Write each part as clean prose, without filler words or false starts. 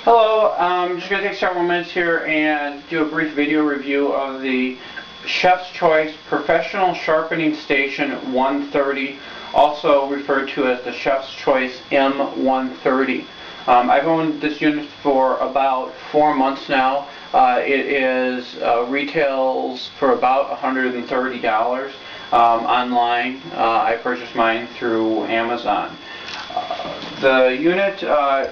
Hello, I'm just going to take several minutes here and do a brief video review of the Chef's Choice Professional Sharpening Station 130, also referred to as the Chef's Choice M130. I've owned this unit for about 4 months now. Retails for about $130 online. I purchased mine through Amazon. The unit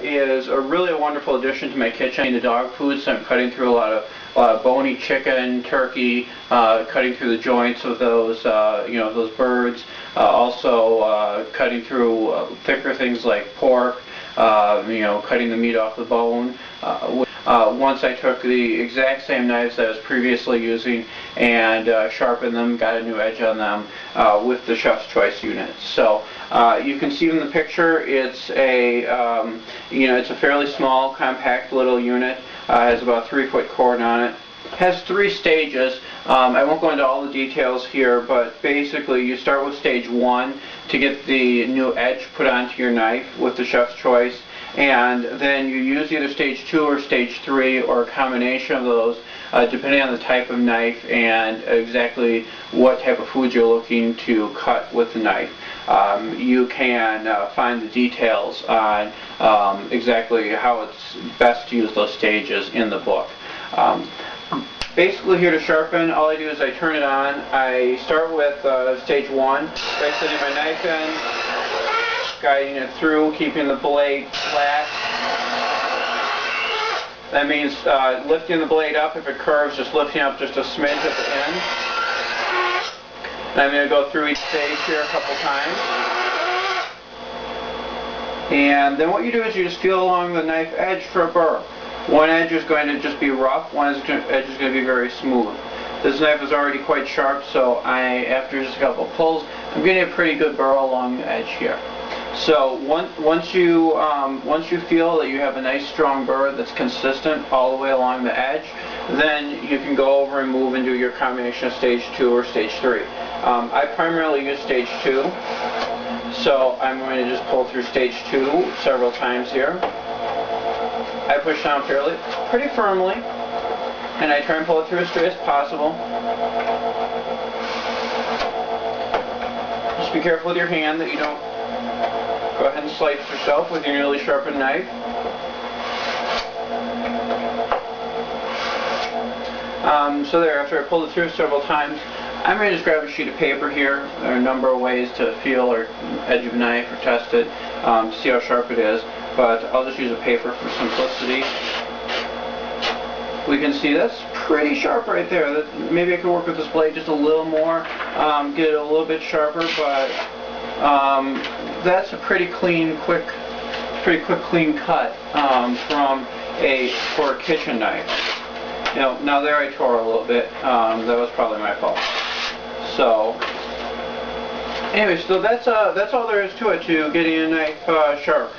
is really a wonderful addition to my kitchen. The dog food, so I'm cutting through a lot of bony chicken, turkey, cutting through the joints of those, those birds. Also cutting through thicker things like pork. Cutting the meat off the bone. Once I took the exact same knives that I was previously using and sharpened them, got a new edge on them with the Chef's Choice unit. So you can see in the picture, it's a fairly small, compact little unit. Has about a 3-foot cord on it. Has 3 stages. I won't go into all the details here, but basically you start with stage 1 to get the new edge put onto your knife with the Chef's Choice, and then you use either stage 2 or stage 3 or a combination of those depending on the type of knife and exactly what type of food you're looking to cut with the knife. You can find the details on exactly how it's best to use those stages in the book. Basically here to sharpen, all I do is I turn it on. I start with stage 1 by setting my knife in, guiding it through, keeping the blade flat. That means lifting the blade up. If it curves, just lifting up just a smidge at the end. And I'm going to go through each stage here a couple times. And then what you do is you just feel along the knife edge for a burr. One edge is going to just be rough, one edge is going to be very smooth. This knife is already quite sharp, so after just a couple of pulls, I'm getting a pretty good burr along the edge here. So once you feel that you have a nice strong burr that's consistent all the way along the edge, then you can go over and move and do your combination of stage 2 or stage 3. I primarily use stage 2, so I'm going to just pull through stage 2 several times here. I push down pretty firmly, and I try and pull it through as straight as possible. Just be careful with your hand that you don't go ahead and slice yourself with your newly sharpened knife. So there, after I pulled it through several times, I'm going to just grab a sheet of paper here. There are a number of ways to feel or edge of a knife or test it, see how sharp it is, but I'll just use a paper for simplicity. We can see that's pretty sharp right there. Maybe I could work with this blade just a little more, get it a little bit sharper, but that's a pretty clean, quick, clean cut for a kitchen knife. Now there I tore a little bit. That was probably my fault. So, anyway, so that's all there is to it, to getting a knife sharp.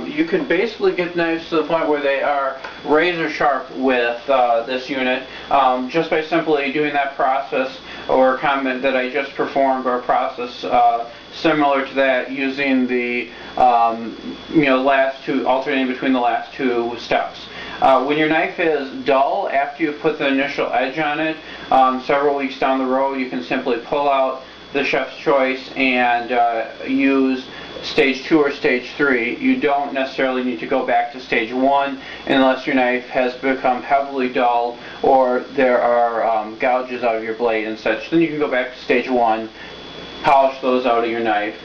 You can basically get knives to the point where they are razor sharp with this unit just by simply doing that process or comment that I just performed, or a process similar to that, using the last two, alternating between the last 2 steps. When your knife is dull after you've put the initial edge on it, several weeks down the road, you can simply pull out the Chef's Choice and use stage 2 or stage 3. You don't necessarily need to go back to stage 1 unless your knife has become heavily dull or there are gouges out of your blade and such. Then you can go back to stage 1, polish those out of your knife,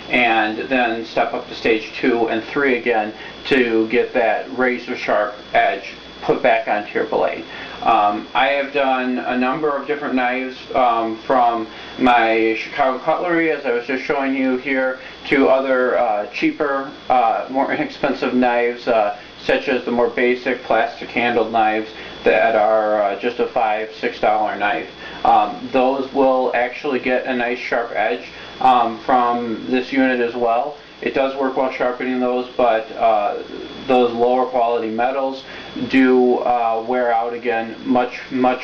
and then step up to stage 2 and 3 again to get that razor sharp edge put back onto your blade. I have done a number of different knives, from my Chicago cutlery, as I was just showing you here, to other cheaper, more inexpensive knives, such as the more basic plastic handled knives that are just a $5, $6 knife. Those will actually get a nice sharp edge from this unit as well. It does work while sharpening those, but those lower quality metals do wear out again much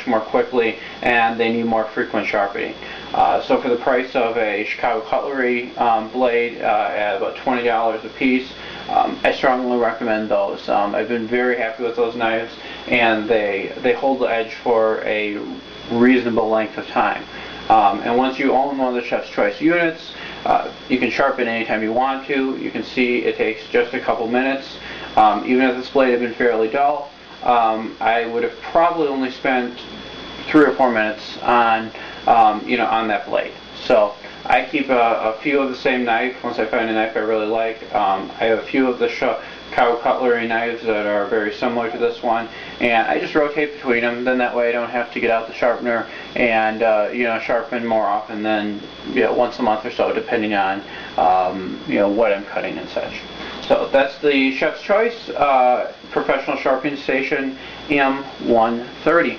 more quickly, and they need more frequent sharpening. So for the price of a Chicago cutlery blade at about $20 a piece, I strongly recommend those. I've been very happy with those knives, and they hold the edge for a reasonable length of time. And once you own one of the Chef's Choice units, you can sharpen anytime you want to. You can see it takes just a couple minutes. Even if this blade had been fairly dull, I would have probably only spent 3 or 4 minutes on on that blade. So I keep a few of the same knife once I find a knife I really like. I have a few of the cow cutlery knives that are very similar to this one, and I just rotate between them. Then that way I don't have to get out the sharpener and sharpen more often than once a month or so, depending on what I'm cutting and such. So that's the Chef's Choice Professional Sharpening Station M130.